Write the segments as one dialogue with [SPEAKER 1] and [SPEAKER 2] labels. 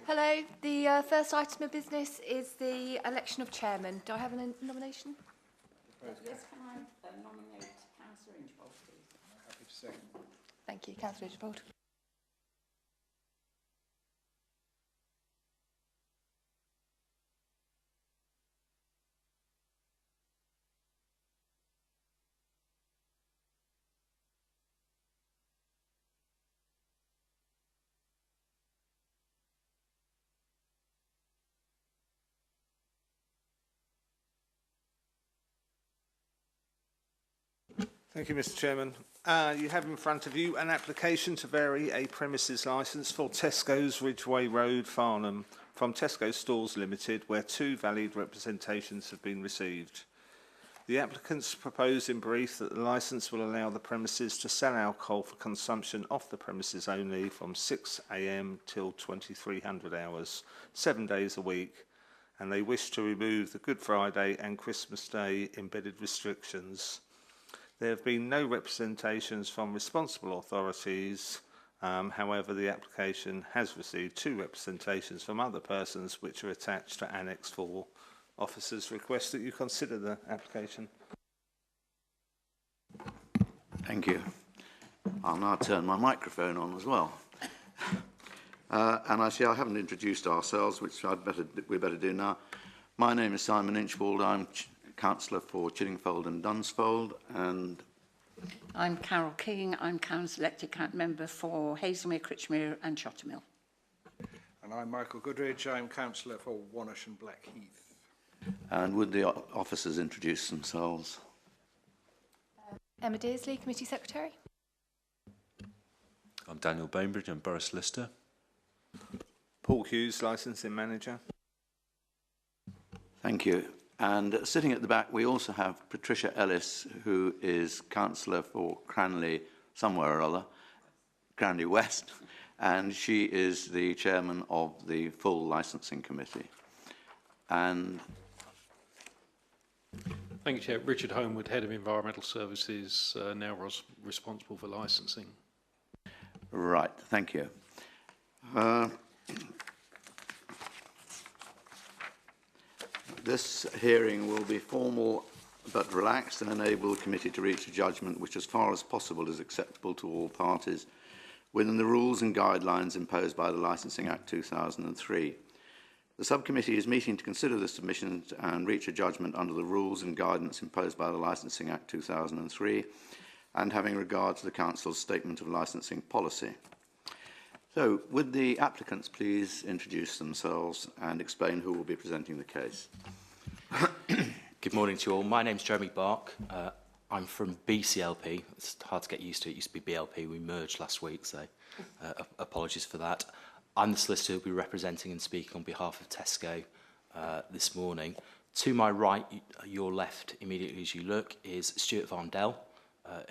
[SPEAKER 1] Hello. The first item of business is the election of chairman. Do I have a nomination?
[SPEAKER 2] Yes, can I nominate Councillor Inchbold, please?
[SPEAKER 3] I'm happy to second.
[SPEAKER 1] Thank you, Councillor Inchbold.
[SPEAKER 3] Thank you, Mr. Chairman. You have in front of you an application to vary a premises licence for Tesco's Ridgeway Road, Farnham, from Tesco Stores Limited, where 2 valid representations have been received. The applicants propose in brief that the licence will allow the premises to sell alcohol for consumption off the premises only from 6 AM till 2300 hours, 7 days a week, and they wish to remove the Good Friday and Christmas Day embedded restrictions. There have been no representations from responsible authorities. However, the application has received 2 representations from other persons which are attached to Annex 4. Officers request that you consider the application.
[SPEAKER 4] Thank you. I'll now turn my microphone on as well. And I see I haven't introduced ourselves, which we better do now. My name is Simon Inchbold. I'm Councillor for Chiddingfold and Dunsfold, and
[SPEAKER 2] I'm Carol King. I'm Council-elected member for Hazelmere, Critchmere and Shottermill.
[SPEAKER 5] And I'm Michael Goodridge. I'm Councillor for Wannosh and Blackheath.
[SPEAKER 4] And would the officers introduce themselves?
[SPEAKER 1] Emma Dearsley, Committee Secretary.
[SPEAKER 6] I'm Daniel Bainbridge. I'm Borough Solicitor.
[SPEAKER 3] Paul Hughes, Licensing Manager.
[SPEAKER 4] Thank you. And sitting at the back, we also have Patricia Ellis, who is Councillor for Cranley, somewhere or other, Cranley West, and she is the Chairman of the full Licensing Committee. And
[SPEAKER 7] thank you, Chair. Richard Homewood, Head of Environmental Services, now responsible for licensing.
[SPEAKER 4] Right, thank you. This hearing will be formal but relaxed and enable the committee to reach a judgment which, as far as possible, is acceptable to all parties within the rules and guidelines imposed by the Licensing Act 2003. The subcommittee is meeting to consider the submissions and reach a judgment under the rules and guidance imposed by the Licensing Act 2003 and having regard to the Council's statement of licensing policy. So, would the applicants please introduce themselves and explain who will be presenting the case?
[SPEAKER 8] Good morning to you all. My name's Jeremy Bark. I'm from BCLP. It's hard to get used to. It used to be BLP. We merged last week, so apologies for that. I'm the solicitor who will be representing and speaking on behalf of Tesco this morning. To my right, your left, immediately as you look, is Stuart Varndell,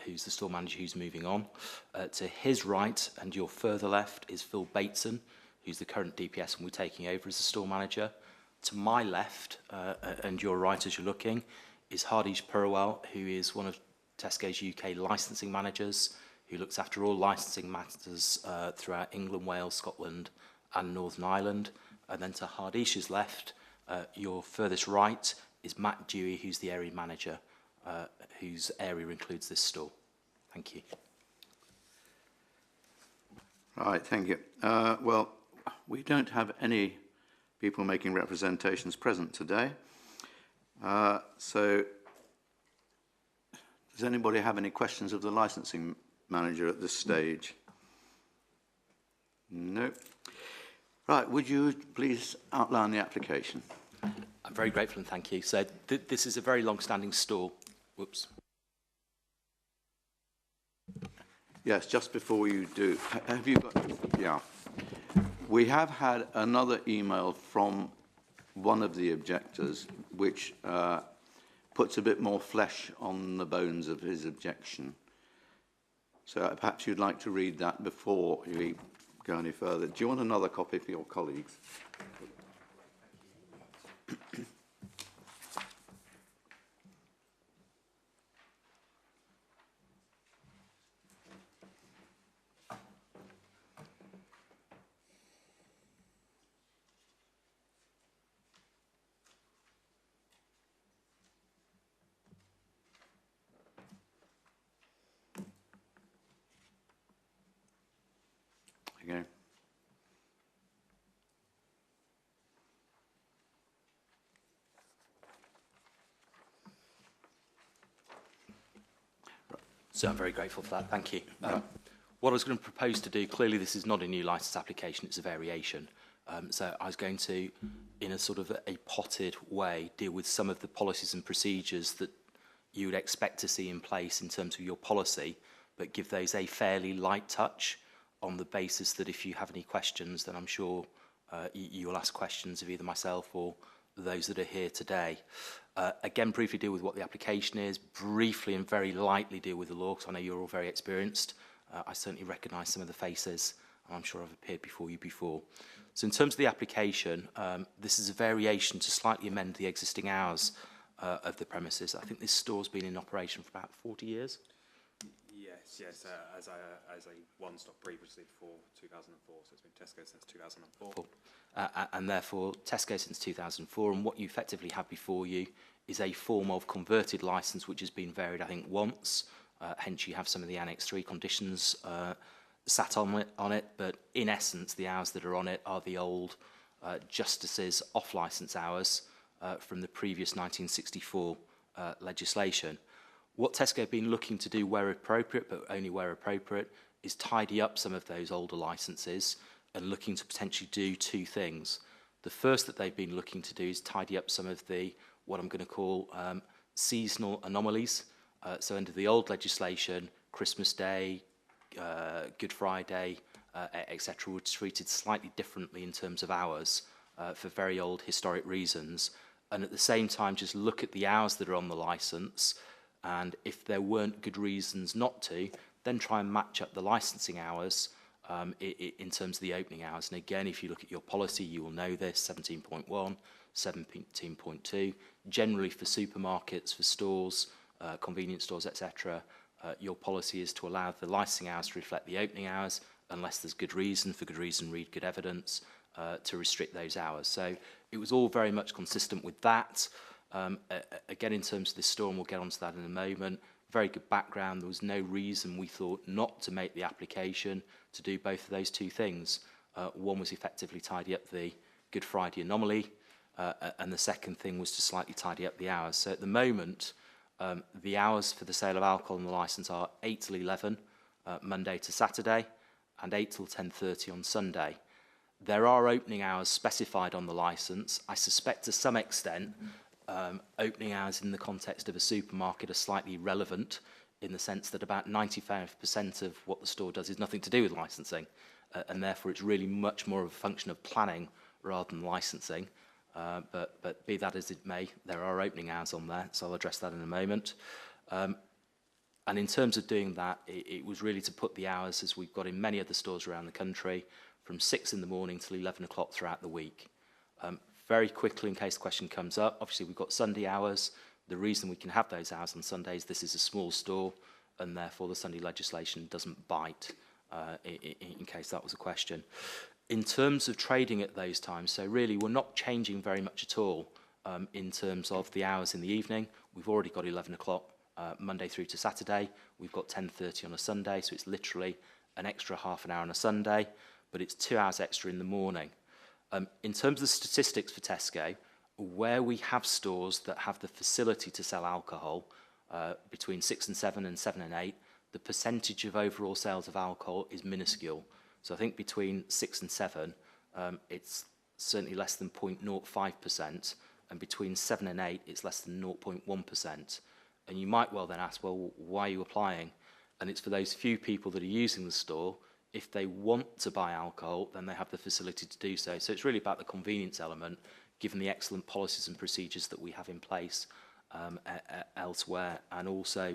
[SPEAKER 8] who's the store manager who's moving on. To his right and your further left is Phil Bateson, who's the current DPS and we're taking over as the store manager. To my left and your right as you're looking is Hardeesh Purwell, who is one of Tesco's UK licensing managers, who looks after all licensing matters throughout England, Wales, Scotland and Northern Ireland. And then to Hardeesh's left, your furthest right, is Matt Dewey, who's the area manager, whose area includes this store. Thank you.
[SPEAKER 4] Right, thank you. Well, we don't have any people making representations present today. So, does anybody have any questions of the licensing manager at this stage? No. Right, would you please outline the application?
[SPEAKER 8] I'm very grateful and thank you. So this is a very long-standing store. Whoops.
[SPEAKER 4] Yes, just before you do, have you got, yeah. We have had another email from one of the objectors, which puts a bit more flesh on the bones of his objection. So perhaps you'd like to read that before we go any further. Do you want another copy for your colleagues? you go.
[SPEAKER 8] So I'm very grateful for that. Thank you. What I was going to propose to do, clearly this is not a new licence application, it's a variation. So I was going to, in a sort of a potted way, deal with some of the policies and procedures that you would expect to see in place in terms of your policy, but give those a fairly light touch on the basis that if you have any questions, then I'm sure you will ask questions of either myself or those that are here today. Again, briefly deal with what the application is, briefly and very lightly deal with the law, because I know you're all very experienced. I certainly recognise some of the faces, and I'm sure I've appeared before you before. So in terms of the application, this is a variation to slightly amend the existing hours of the premises. I think this store's been in operation for about 40 years.
[SPEAKER 9] Yes, as a one-stop previously before 2004, so it's been Tesco since 2004.
[SPEAKER 8] And therefore Tesco since 2004, and what you effectively have before you is a form of converted licence which has been varied, I think, once. Hence you have some of the Annex 3 conditions sat on it, but in essence the hours that are on it are the old Justice's off-licence hours from the previous 1964 legislation. What Tesco have been looking to do where appropriate, but only where appropriate, is tidy up some of those older licences and looking to potentially do two things. The first that they've been looking to do is tidy up some of the, what I'm going to call seasonal anomalies. So under the old legislation, Christmas Day, Good Friday, etc. were treated slightly differently in terms of hours for very old historic reasons. And at the same time, just look at the hours that are on the licence, and if there weren't good reasons not to, then try and match up the licensing hours in terms of the opening hours. And again, if you look at your policy, you will know this, 17.1, 17.2. Generally for supermarkets, for stores, convenience stores, etc., your policy is to allow the licensing hours to reflect the opening hours, unless there's good reason, for good reason, read good evidence, to restrict those hours. So it was all very much consistent with that. Again, in terms of this store, and we'll get onto that in a moment, very good background. There was no reason, we thought, not to make the application to do both of those two things. One was effectively tidy up the Good Friday anomaly, and the second thing was to slightly tidy up the hours. So at the moment, the hours for the sale of alcohol on the licence are 8 till 11, Monday to Saturday, and 8 till 10:30 on Sunday. There are opening hours specified on the licence. I suspect to some extent opening hours in the context of a supermarket are slightly relevant, in the sense that about 95% of what the store does is nothing to do with licensing, and therefore it's really much more of a function of planning rather than licensing. But be that as it may, there are opening hours on there, so I'll address that in a moment. And in terms of doing that, it was really to put the hours, as we've got in many other stores around the country, from 6 in the morning till 11 o'clock throughout the week. Very quickly, in case the question comes up, obviously we've got Sunday hours. The reason we can have those hours on Sundays, this is a small store, and therefore the Sunday legislation doesn't bite, in case that was a question. In terms of trading at those times, so really we're not changing very much at all in terms of the hours in the evening. We've already got 11 o'clock Monday through to Saturday. We've got 10:30 on a Sunday, so it's literally an extra half an hour on a Sunday, but it's 2 hours extra in the morning. In terms of the statistics for Tesco, where we have stores that have the facility to sell alcohol between 6 and 7 and 7 and 8, the percentage of overall sales of alcohol is minuscule. So I think between 6 and 7, it's certainly less than 0.05%, and between 7 and 8, it's less than 0.1%. And you might well then ask, well, why are you applying? And it's for those few people that are using the store. If they want to buy alcohol, then they have the facility to do so. So it's really about the convenience element, given the excellent policies and procedures that we have in place elsewhere, and also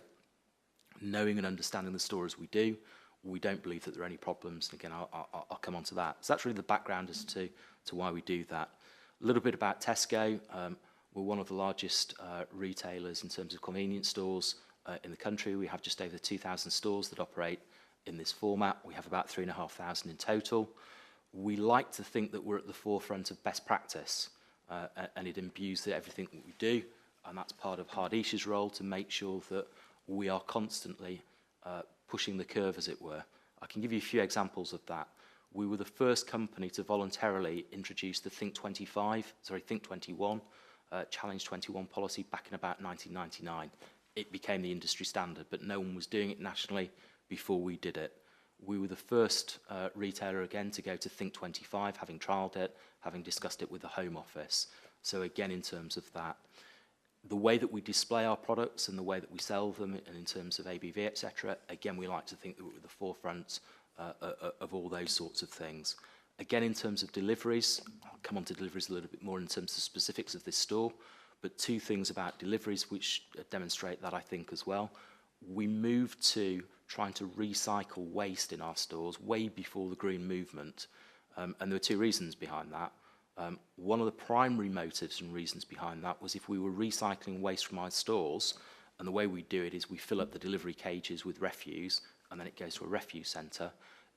[SPEAKER 8] knowing and understanding the store as we do. We don't believe that there are any problems. And again, I'll come on to that. So that's really the background as to why we do that. A little bit about Tesco. We're one of the largest retailers in terms of convenience stores in the country. We have just over 2,000 stores that operate in this format. We have about 3,500 in total. We like to think that we're at the forefront of best practice, and it imbues everything that we do, and that's part of Hardish's role, to make sure that we are constantly pushing the curve, as it were. I can give you a few examples of that. We were the first company to voluntarily introduce the Think 21 Challenge 21 policy back in about 1999. It became the industry standard, but no one was doing it nationally before we did it. We were the first retailer again to go to Think 25, having trialled it, having discussed it with the Home Office. So again, in terms of that, the way that we display our products and the way that we sell them, and in terms of ABV, etc., again, we like to think that we're at the forefront of all those sorts of things. Again, in terms of deliveries, I'll come on to deliveries a little bit more in terms of specifics of this store, but two things about deliveries which demonstrate that, I think, as well. We moved to trying to recycle waste in our stores way before the green movement, and there were two reasons behind that. One of the primary motives and reasons behind that was if we were recycling waste from our stores, and the way we do it is we fill up the delivery cages with refuse, and then it goes to a refuse centre,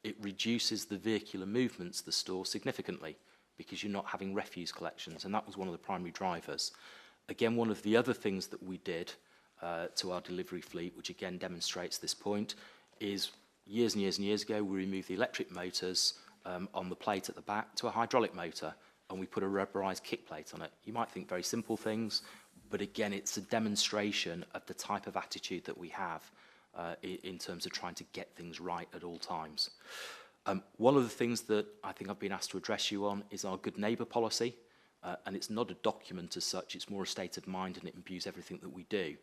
[SPEAKER 8] it reduces the vehicular movements of the store significantly because you're not having refuse collections, and that was one of the primary drivers. Again, one of the other things that we did to our delivery fleet, which again demonstrates this point, is years and years and years ago we removed the electric motors on the plate at the back to a hydraulic motor, and we put a rubberised kick plate on it. You might think very simple things, but again, it's a demonstration of the type of attitude that we have in terms of trying to get things right at all times. One of the things that I think I've been asked to address you on is our good neighbour policy, and it's not a document as such, it's more a state of mind, and it imbues everything that we do.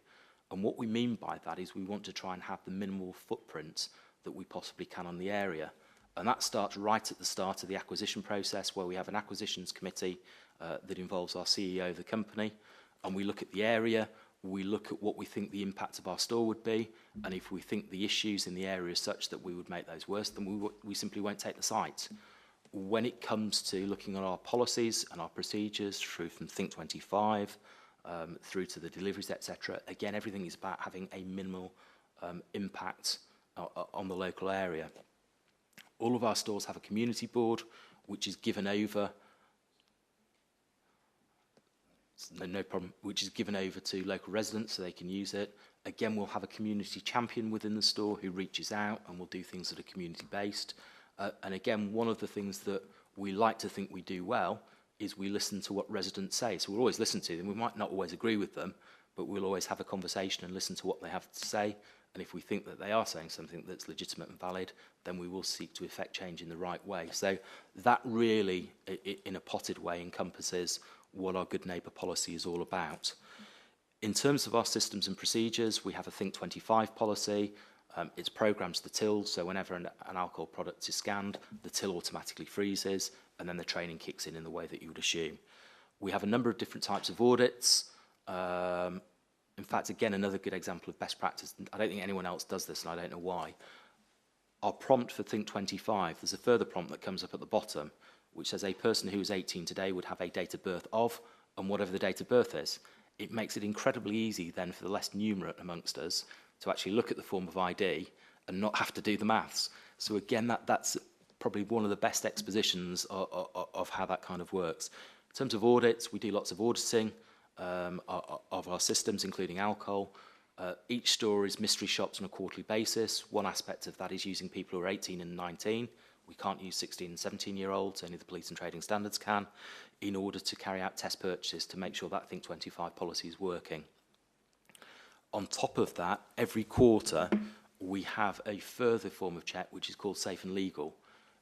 [SPEAKER 8] And what we mean by that is we want to try and have the minimal footprint that we possibly can on the area. And that starts right at the start of the acquisition process, where we have an acquisitions committee that involves our CEO of the company, and we look at the area, we look at what we think the impact of our store would be, and if we think the issues in the area are such that we would make those worse, then we simply won't take the site. When it comes to looking at our policies and our procedures through from Think 25 through to the deliveries, etc., again, everything is about having a minimal impact on the local area. All of our stores have a community board, which is given over which is given over to local residents so they can use it. Again, we'll have a community champion within the store who reaches out and will do things that are community-based. And again, one of the things that we like to think we do well is we listen to what residents say. So we'll always listen to them. We might not always agree with them, but we'll always have a conversation and listen to what they have to say. And if we think that they are saying something that's legitimate and valid, then we will seek to effect change in the right way. So that really, in a potted way, encompasses what our good neighbour policy is all about. In terms of our systems and procedures, we have a Think 25 policy. It's programmed to the till, so whenever an alcohol product is scanned, the till automatically freezes, and then the training kicks in the way that you would assume. We have a number of different types of audits. In fact, again, another good example of best practice. I don't think anyone else does this, and I don't know why. Our prompt for Think 25, there's a further prompt that comes up at the bottom, which says a person who is 18 today would have a date of birth of, and whatever the date of birth is. It makes it incredibly easy then for the less numerate amongst us to actually look at the form of ID and not have to do the maths. So again, that's probably one of the best expositions of how that kind of works. In terms of audits, we do lots of auditing of our systems, including alcohol. Each store is mystery shops on a quarterly basis. One aspect of that is using people who are 18 and 19. We can't use 16 and 17-year-olds, only the police and trading standards can, in order to carry out test purchases to make sure that Think 25 policy is working. On top of that, every quarter, we have a further form of check, which is called Safe and Legal.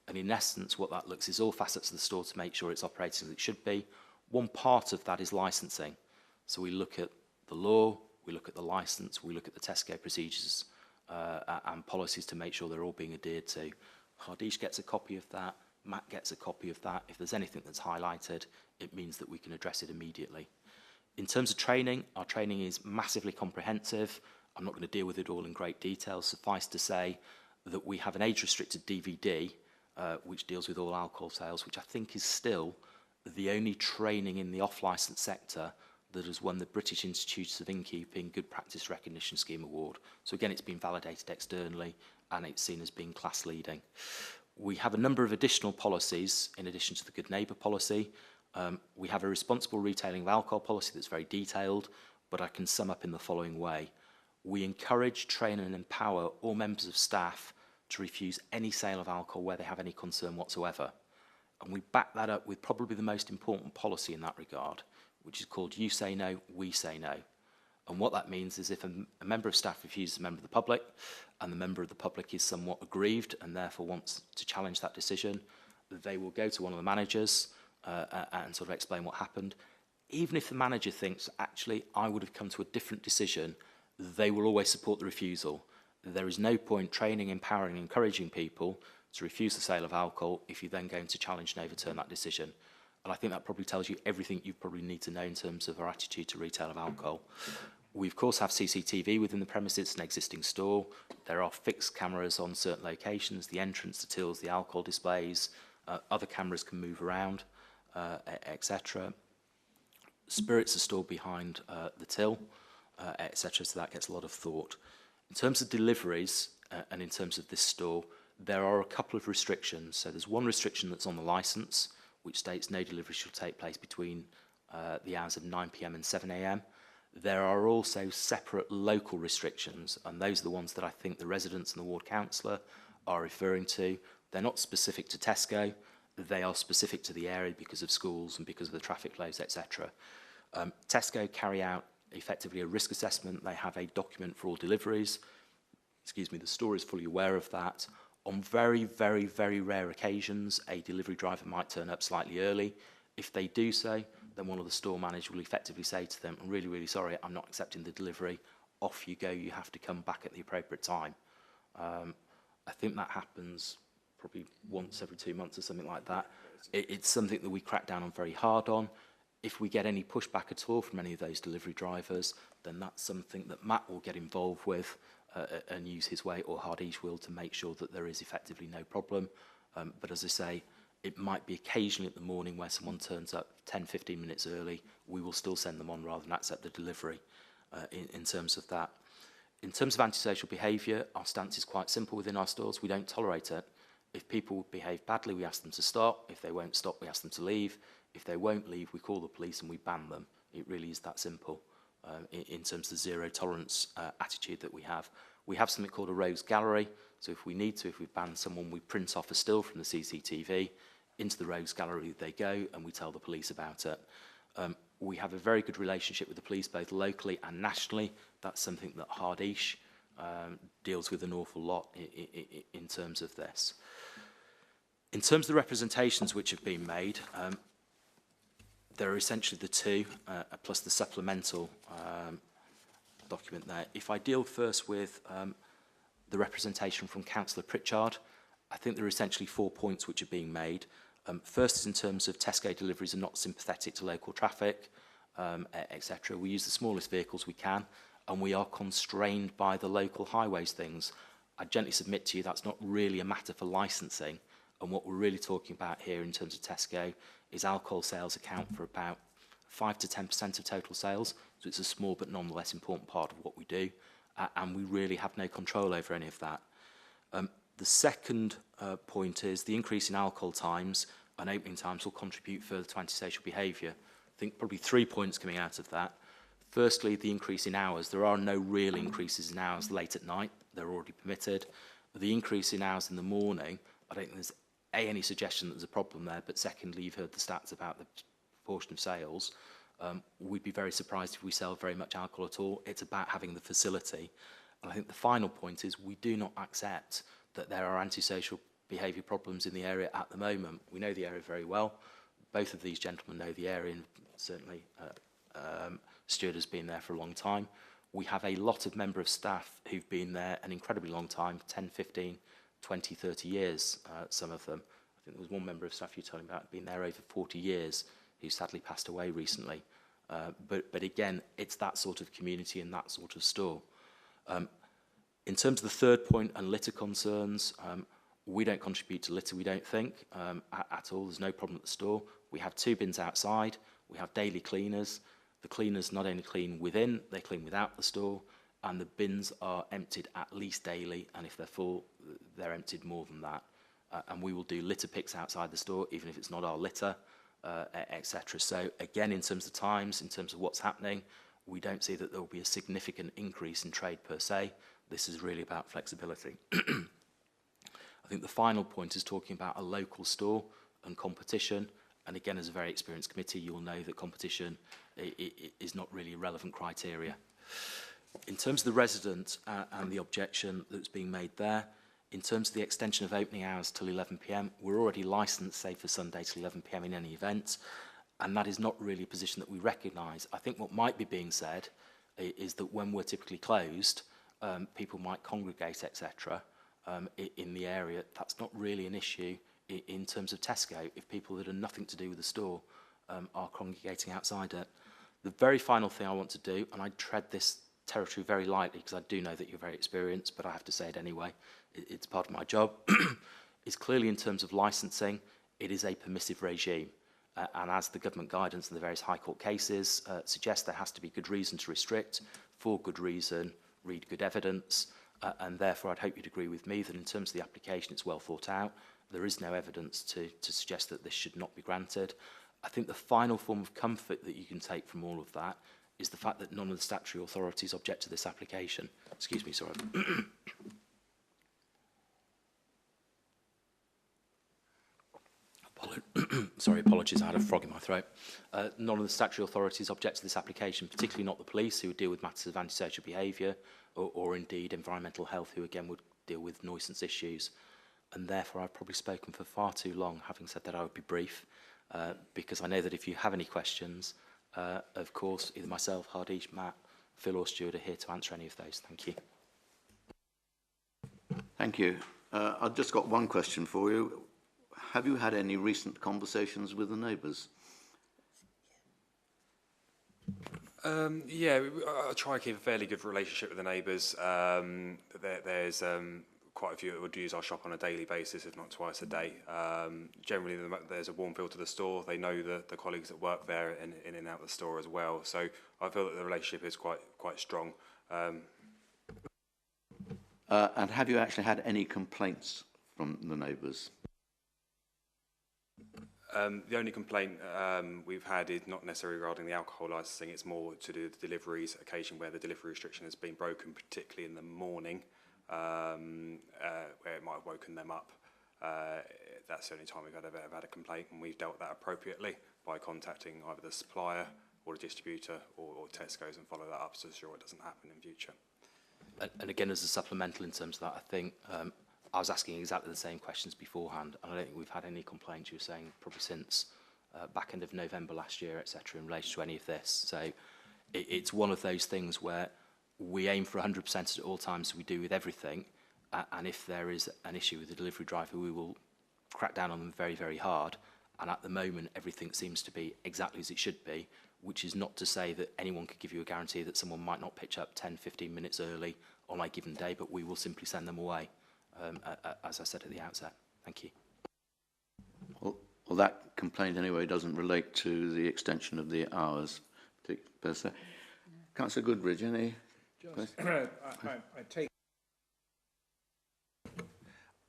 [SPEAKER 8] And in essence, what that looks is all facets of the store to make sure it's operating as it should be. One part of that is licensing. So we look at the law, we look at the license, we look at the Tesco procedures and policies to make sure they're all being adhered to. Hardish gets a copy of that, Matt gets a copy of that. If there's anything that's highlighted, it means that we can address it immediately. In terms of training, our training is massively comprehensive. I'm not going to deal with it all in great detail. Suffice to say that we have an age-restricted DVD, which deals with all alcohol sales, which I think is still the only training in the off-licence sector that has won the British Institute of Innkeeping Good Practice Recognition Scheme Award. So again, it's been validated externally, and it's seen as being class-leading. We have a number of additional policies in addition to the Good Neighbour policy. We have a responsible retailing of alcohol policy that's very detailed, but I can sum up in the following way. We encourage, train and empower all members of staff to refuse any sale of alcohol where they have any concern whatsoever. And we back that up with probably the most important policy in that regard, which is called You Say No, We Say No. And what that means is if a member of staff refuses a member of the public, and the member of the public is somewhat aggrieved and therefore wants to challenge that decision, they will go to one of the managers and sort of explain what happened. Even if the manager thinks, actually, I would have come to a different decision, they will always support the refusal. There is no point training, empowering, encouraging people to refuse the sale of alcohol if you're then going to challenge and overturn that decision. And I think that probably tells you everything you probably need to know in terms of our attitude to retail of alcohol. We, of course, have CCTV within the premises. It's an existing store. There are fixed cameras on certain locations, the entrance, the tills, the alcohol displays. Other cameras can move around, etc. Spirits are stored behind the till, etc. So that gets a lot of thought. In terms of deliveries and in terms of this store, there are a couple of restrictions. So there's one restriction that's on the licence, which states no delivery shall take place between the hours of 9 p.m. and 7 a.m. There are also separate local restrictions, and those are the ones that I think the residents and the ward councillor are referring to. They're not specific to Tesco. They are specific to the area because of schools and because of the traffic flows, etc. Tesco carry out effectively a risk assessment. They have a document for all deliveries. Excuse me, the store is fully aware of that. On very, very, very rare occasions, a delivery driver might turn up slightly early. If they do so, then one of the store managers will effectively say to them, I'm really, really sorry, I'm not accepting the delivery. Off you go, you have to come back at the appropriate time. I think that happens probably once every 2 months or something like that. It's something that we crack down on very hard on. If we get any pushback at all from any of those delivery drivers, then that's something that Matt will get involved with and use his way, or Hardeesh will, to make sure that there is effectively no problem. But as I say, it might be occasionally at the morning where someone turns up 10, 15 minutes early. We will still send them on rather than accept the delivery in terms of that. In terms of antisocial behaviour, our stance is quite simple within our stores. We don't tolerate it. If people behave badly, we ask them to stop. If they won't stop, we ask them to leave. If they won't leave, we call the police and we ban them. It really is that simple in terms of the zero tolerance attitude that we have. We have something called a rogues gallery. So if we need to, if we ban someone, we print off a still from the CCTV. Into the rogues gallery they go, and we tell the police about it. We have a very good relationship with the police, both locally and nationally. That's something that Hardeesh deals with an awful lot in terms of this. In terms of the representations which have been made, there are essentially the two, plus the supplemental document there. If I deal first with the representation from Councillor Pritchard, I think there are essentially 4 points which are being made. First is in terms of Tesco deliveries are not sympathetic to local traffic, etc. We use the smallest vehicles we can, and we are constrained by the local highways things. I gently submit to you that's not really a matter for licensing, and what we're really talking about here in terms of Tesco is alcohol sales account for about 5 to 10% of total sales, so it's a small but nonetheless important part of what we do, and we really have no control over any of that. The second point is the increase in alcohol times and opening times will contribute further to antisocial behaviour. I think probably 3 points coming out of that. Firstly, the increase in hours. There are no real increases in hours late at night. They're already permitted. The increase in hours in the morning, I don't think there's any suggestion that there's a problem there, but secondly, you've heard the stats about the proportion of sales. We'd be very surprised if we sell very much alcohol at all. It's about having the facility. And I think the final point is we do not accept that there are antisocial behaviour problems in the area at the moment. We know the area very well. Both of these gentlemen know the area, and certainly Stuart has been there for a long time. We have a lot of member of staff who've been there an incredibly long time, 10, 15, 20, 30 years, some of them. I think there was one member of staff you were telling me about, been there over 40 years, who sadly passed away recently. But again, it's that sort of community and that sort of store. In terms of the third point and litter concerns, we don't contribute to litter, we don't think, at all. There's no problem at the store. We have 2 bins outside. We have daily cleaners. The cleaners not only clean within, they clean without the store, and the bins are emptied at least daily, and if they're full, they're emptied more than that. And we will do litter picks outside the store, even if it's not our litter, etc. So again, in terms of times, in terms of what's happening, we don't see that there will be a significant increase in trade per se. This is really about flexibility. think the final point is talking about a local store and competition. And again, as a very experienced committee, you'll know that competition is not really a relevant criteria. In terms of the resident and the objection that's being made there, in terms of the extension of opening hours till 11 p.m, we're already licensed, say, for Sunday till 11 p.m. in any event, and that is not really a position that we recognise. I think what might be being said is that when we're typically closed, people might congregate, etc., in the area. That's not really an issue in terms of Tesco, if people that are nothing to do with the store are congregating outside it. The very final thing I want to do, and I tread this territory very lightly because I do know that you're very experienced, but I have to say it anyway, it's part of my job, is clearly in terms of licensing, it is a permissive regime. And as the government guidance and the various High Court cases suggest, there has to be good reason to restrict. For good reason, read good evidence, and therefore I'd hope you'd agree with me that in terms of the application, it's well thought out. There is no evidence to suggest that this should not be granted. I think the final form of comfort that you can take from all of that is the fact that none of the statutory authorities object to this application. Excuse me, sorry. Sorry, apologies, I had a frog in my throat. None of the statutory authorities object to this application, particularly not the police, who deal with matters of antisocial behaviour, or indeed environmental health, who again would deal with nuisance issues. And therefore I've probably spoken for far too long. Having said that, I would be brief, because I know that if you have any questions, of course, either myself, Hardeesh, Matt, Phil or Stuart are here to answer any of those. Thank you.
[SPEAKER 4] Thank you. I've just got one question for you. Have you had any recent conversations with the neighbours?
[SPEAKER 9] Yeah, I try and keep a fairly good relationship with the neighbours. There's quite a few that would use our shop on a daily basis, if not twice a day. Generally, there's a warm feel to the store. They know the colleagues that work there in and out of the store as well. So I feel that the relationship is quite strong.
[SPEAKER 4] And have you actually had any complaints from the neighbours?
[SPEAKER 9] The only complaint we've had is not necessarily regarding the alcohol licensing. It's more to do with the deliveries, occasion where the delivery restriction has been broken, particularly in the morning, where it might have woken them up. That's the only time we've ever had a complaint, and we've dealt with that appropriately by contacting either the supplier or the distributor or Tesco's and follow that up to ensure it doesn't happen in future.
[SPEAKER 8] And again, as a supplemental in terms of that, I think I was asking exactly the same questions beforehand, and I don't think we've had any complaints, you were saying, probably since back end of November last year, etc., in relation to any of this. So it's one of those things where we aim for 100% at all times, we do with everything, and if there is an issue with the delivery driver, we will crack down on them very, very hard. And at the moment, everything seems to be exactly as it should be, which is not to say that anyone could give you a guarantee that someone might not pitch up 10, 15 minutes early on a given day, but we will simply send them away, as I said at the outset. Thank you.
[SPEAKER 4] Well, that complaint anyway doesn't relate to the extension of the hours per se. Councillor Goodridge, any?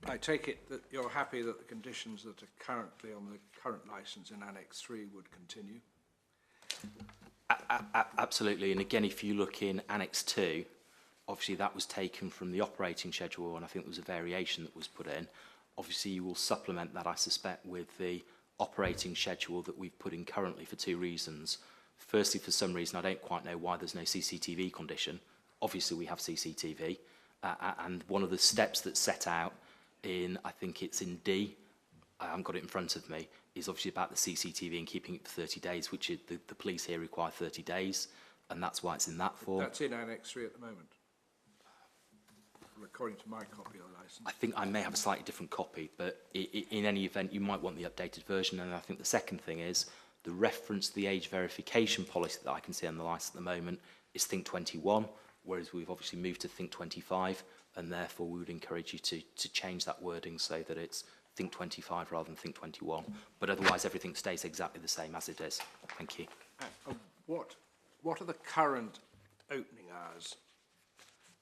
[SPEAKER 5] I take it that you're happy that the conditions that are currently on the current licence in Annex 3 would continue?
[SPEAKER 8] Absolutely, and again, if you look in Annex 2, obviously that was taken from the operating schedule, and I think there was a variation that was put in. Obviously, you will supplement that, I suspect, with the operating schedule that we've put in currently for two reasons. Firstly, for some reason, I don't quite know why there's no CCTV condition. Obviously, we have CCTV, and one of the steps that's set out in, I think it's in D, I haven't got it in front of me, is obviously about the CCTV and keeping it for 30 days, which is the police here require 30 days, and that's why it's in that form.
[SPEAKER 5] That's in Annex 3 at the moment, according to my copy of the licence.
[SPEAKER 8] I think I may have a slightly different copy, but in any event, you might want the updated version. And I think the second thing is the reference to the age verification policy that I can see on the licence at the moment is Think 21, whereas we've obviously moved to Think 25, and therefore we would encourage you to change that wording so that it's Think 25 rather than Think 21. But otherwise, everything stays exactly the same as it is. Thank you.
[SPEAKER 5] What are the current opening hours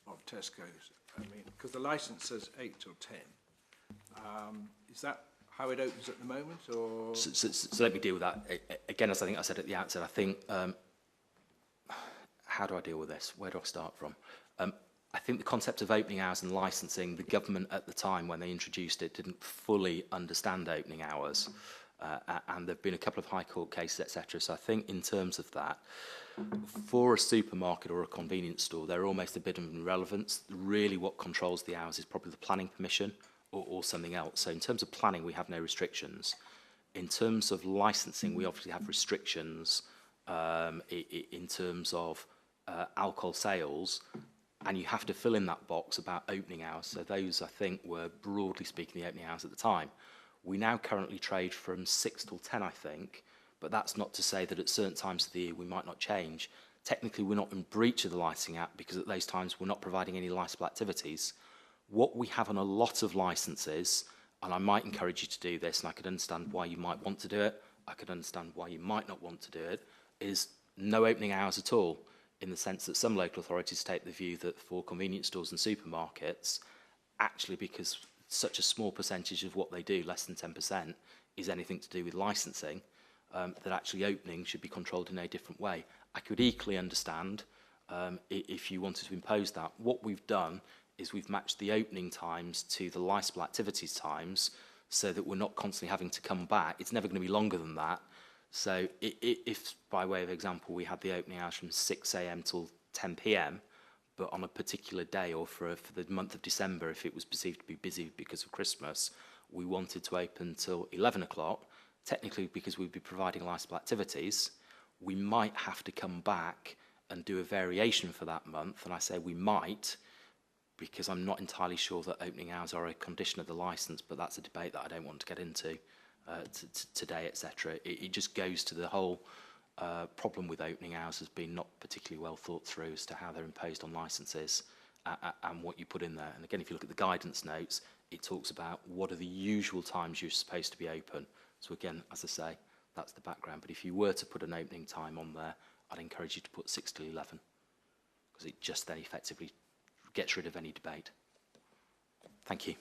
[SPEAKER 5] of Tesco's? I mean, because the licence says 8 till 10. Is that how it opens at the moment, or?
[SPEAKER 8] So let me deal with that. Again, as I think I said at the outset, I think, how do I deal with this? Where do I start from? I think the concept of opening hours and licensing, the government at the time when they introduced it didn't fully understand opening hours. And there have been a couple of High Court cases, etc. So I think in terms of that, for a supermarket or a convenience store, they're almost a bit of irrelevance. Really what controls the hours is probably the planning permission or something else. So in terms of planning, we have no restrictions. In terms of licensing, we obviously have restrictions in terms of alcohol sales, and you have to fill in that box about opening hours. So those, I think, were broadly speaking the opening hours at the time. We now currently trade from 6 till 10, I think, but that's not to say that at certain times of the year we might not change. Technically, we're not in breach of the Licensing Act because at those times we're not providing any licensable activities. What we have on a lot of licenses, and I might encourage you to do this, and I could understand why you might want to do it, I could understand why you might not want to do it, is no opening hours at all, in the sense that some local authorities take the view that for convenience stores and supermarkets, actually because such a small percentage of what they do, less than 10%, is anything to do with licensing, that actually opening should be controlled in a different way. I could equally understand if you wanted to impose that. What we've done is we've matched the opening times to the licensable activities times so that we're not constantly having to come back. It's never going to be longer than that. So if, by way of example, we had the opening hours from 6 a.m. till 10 p.m., but on a particular day or for the month of December, if it was perceived to be busy because of Christmas, we wanted to open till 11 o'clock, technically because we'd be providing licensable activities, we might have to come back and do a variation for that month. And I say we might, because I'm not entirely sure that opening hours are a condition of the licence, but that's a debate that I don't want to get into today, etc. It just goes to the whole problem with opening hours has been not particularly well thought through as to how they're imposed on licences and what you put in there. And again, if you look at the guidance notes, it talks about what are the usual times you're supposed to be open. So again, as I say, that's the background. But if you were to put an opening time on there, I'd encourage you to put 6 till 11, because it just then effectively gets rid of any debate. Thank you.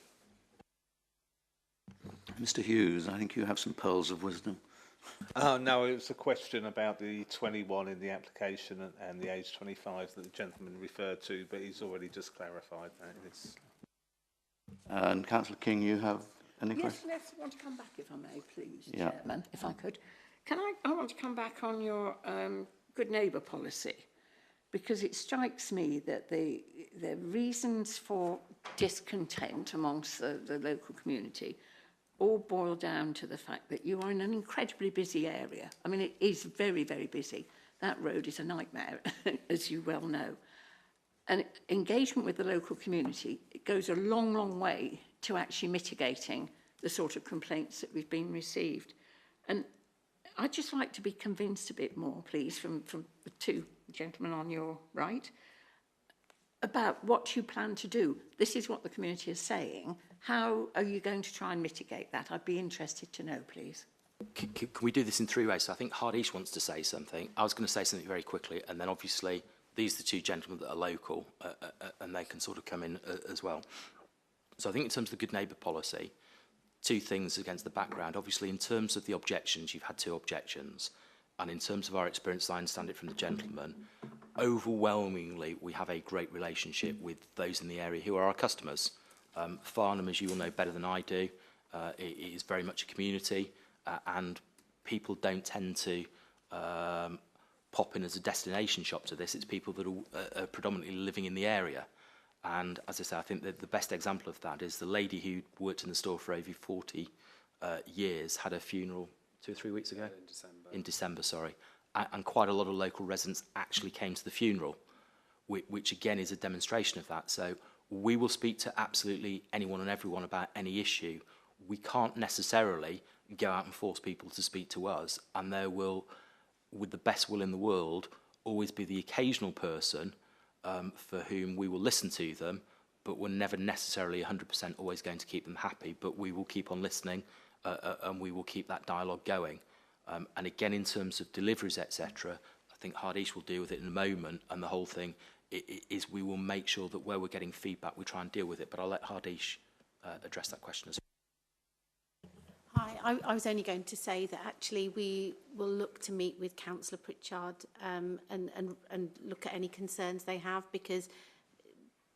[SPEAKER 4] Mr. Hughes, I think you have some pearls of wisdom.
[SPEAKER 3] Oh, no, it was a question about the 21 in the application and the age 25 that the gentleman referred to, but he's already just clarified that. It's...
[SPEAKER 4] And Councillor King, you have any questions?
[SPEAKER 2] Yes, I want to come back, if I may, please,
[SPEAKER 4] Yeah.
[SPEAKER 2] Chairman, if I could. I want to come back on your good neighbour policy, because it strikes me that the reasons for discontent amongst the local community all boil down to the fact that you are in an incredibly busy area. I mean, it is very, very busy. That road is a nightmare, as you well know. And engagement with the local community, it goes a long, long way to actually mitigating the sort of complaints that we've been received. And I'd just like to be convinced a bit more, please, from the two gentlemen on your right, about what you plan to do. This is what the community is saying. How are you going to try and mitigate that? I'd be interested to know, please.
[SPEAKER 8] Can we do this in 3 ways? So I think Hardish wants to say something. I was going to say something very quickly, and then obviously these are the two gentlemen that are local, and they can sort of come in as well. So I think in terms of the good neighbour policy, two things against the background. Obviously, in terms of the objections, you've had 2 objections. And in terms of our experience, I understand it from the gentleman, overwhelmingly, we have a great relationship with those in the area who are our customers. Farnham, as you will know better than I do, it is very much a community, and people don't tend to pop in as a destination shop to this. It's people that are predominantly living in the area. And as I say, I think that the best example of that is the lady who worked in the store for over 40 years had a funeral 2 or 3 weeks ago? In December, sorry. And quite a lot of local residents actually came to the funeral, which again is a demonstration of that. So we will speak to absolutely anyone and everyone about any issue. We can't necessarily go out and force people to speak to us, and there will, with the best will in the world, always be the occasional person for whom we will listen to them, but we're never necessarily 100% always going to keep them happy, but we will keep on listening and we will keep that dialogue going. And again, in terms of deliveries, etc., I think Hardish will deal with it in a moment, and the whole thing is we will make sure that where we're getting feedback, we try and deal with it. But I'll let Hardish address that question as well.
[SPEAKER 10] Hi, I was only going to say that actually we will look to meet with Councillor Pritchard and look at any concerns they have, because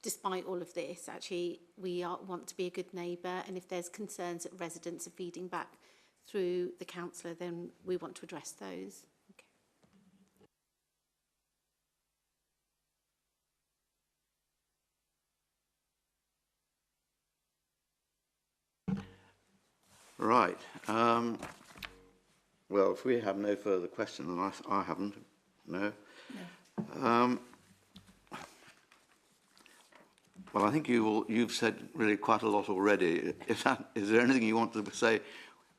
[SPEAKER 10] despite all of this, actually, we want to be a good neighbour, and if there's concerns that residents are feeding back through the councillor, then we want to address those. Okay.
[SPEAKER 4] Right. Well, if we have no further questions, and I haven't, no. Well, I think you've said really quite a lot already. Is there anything you want to say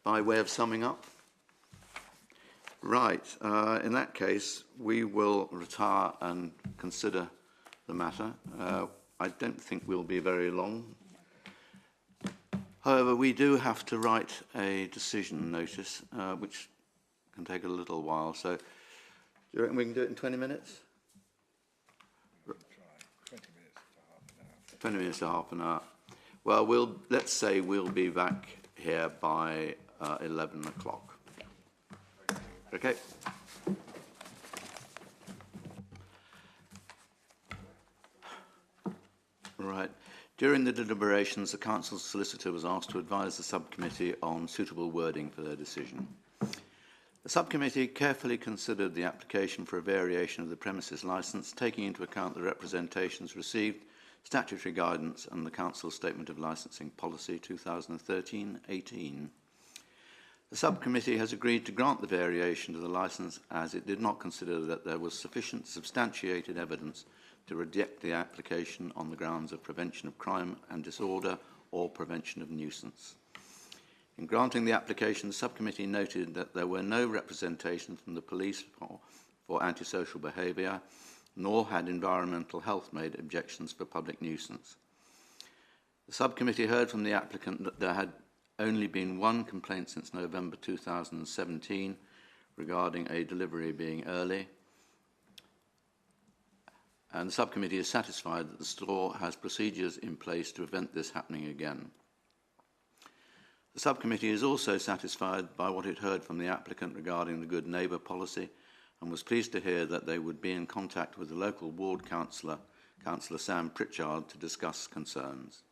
[SPEAKER 4] by way of summing up? Right. In that case, we will retire and consider the matter. I don't think we'll be very long. However, we do have to write a decision notice, which can take a little while. So, do you reckon we can do it in 20 minutes? 20 minutes to half an hour. Well, let's say we'll be back here by 11 o'clock. Okay? Right. During the deliberations, the council's solicitor was asked to advise the subcommittee on suitable wording for their decision. The subcommittee carefully considered the application for a variation of the premises licence, taking into account the representations received, statutory guidance and the Council's Statement of Licensing Policy 2013-18. The subcommittee has agreed to grant the variation to the licence as it did not consider that there was sufficient substantiated evidence to reject the application on the grounds of prevention of crime and disorder or prevention of nuisance. In granting the application, the subcommittee noted that there were no representations from the police for antisocial behaviour, nor had environmental health made objections for public nuisance. The subcommittee heard from the applicant that there had only been one complaint since November 2017 regarding a delivery being early, and the subcommittee is satisfied that the store has procedures in place to prevent this happening again. The subcommittee is also satisfied by what it heard from the applicant regarding the Good Neighbour policy and was pleased to hear that they would be in contact with the local ward councillor, Councillor Sam Pritchard, to discuss concerns.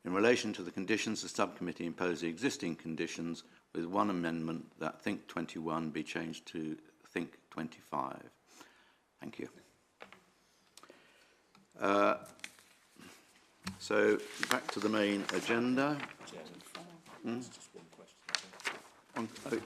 [SPEAKER 4] In relation to the conditions, the subcommittee imposed the existing conditions with one amendment that Think 21 be changed to Think 25. Thank you. So back to the main agenda.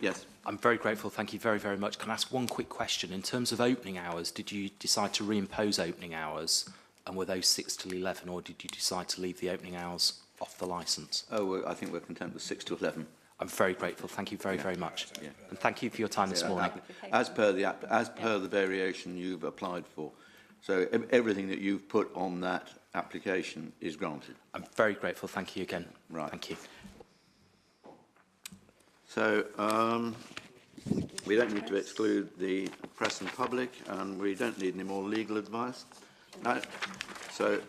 [SPEAKER 4] Yes.
[SPEAKER 8] I'm very grateful. Thank you very, very much. Can I ask one quick question? In terms of opening hours, did you decide to reimpose opening hours, and were those 6 till 11, or did you decide to leave the opening hours off the licence?
[SPEAKER 4] Oh, I think we're content with 6 to 11.
[SPEAKER 8] I'm very grateful. Thank you very, very much.
[SPEAKER 4] Yeah.
[SPEAKER 8] And thank you for your time this morning.
[SPEAKER 4] As per the variation you've applied for. So everything that you've put on that application is granted.
[SPEAKER 8] I'm very grateful. Thank you again.
[SPEAKER 4] Right.
[SPEAKER 8] Thank you.
[SPEAKER 4] So we don't need to exclude the press and public, and we don't need any more legal advice. No. So